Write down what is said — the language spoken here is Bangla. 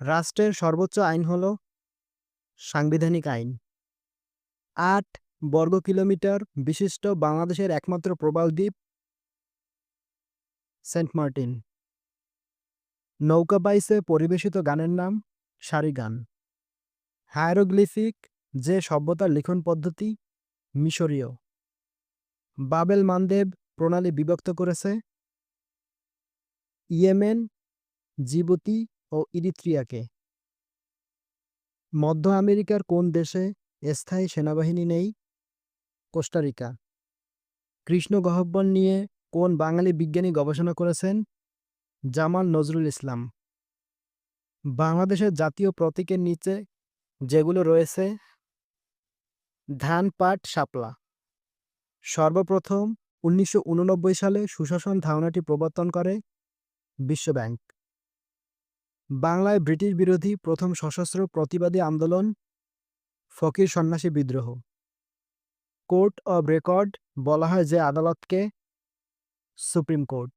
রাষ্ট্রের সর্বোচ্চ আইন হল সাংবিধানিক আইন। ৮ বর্গ কিলোমিটার বিশিষ্ট বাংলাদেশের একমাত্র প্রবাল দ্বীপ সেন্ট মার্টিন। নৌকা বাইসে পরিবেশিত গানের নাম সারি গান। হায়ারোগ্লিফিক যে সভ্যতার লিখন পদ্ধতি মিশরীয়। বাবেল মানদেব প্রণালী বিভক্ত করেছে ইয়েমেন, জিবুতি ও ইরিত্রিয়াকে। মধ্য আমেরিকার কোন দেশে স্থায়ী সেনাবাহিনী নেই? কোস্টারিকা। কৃষ্ণ গহ্বর নিয়ে কোন বাঙালি বিজ্ঞানী গবেষণা করেছেন? জামাল নজরুল ইসলাম। বাংলাদেশের জাতীয় প্রতীকের নিচে যেগুলো রয়েছে ধান, পাট, শাপলা। সর্বপ্রথম ১৯৮৯ সালে সুশাসন ধারণাটি প্রবর্তন করে বিশ্বব্যাংক। বাংলায় ব্রিটিশ বিরোধী প্রথম সশস্ত্র প্রতিবাদী আন্দোলন ফকির সন্ন্যাসী বিদ্রোহ। কোর্ট অব রেকর্ড বলা হয় যে আদালতকে সুপ্রিম কোর্ট।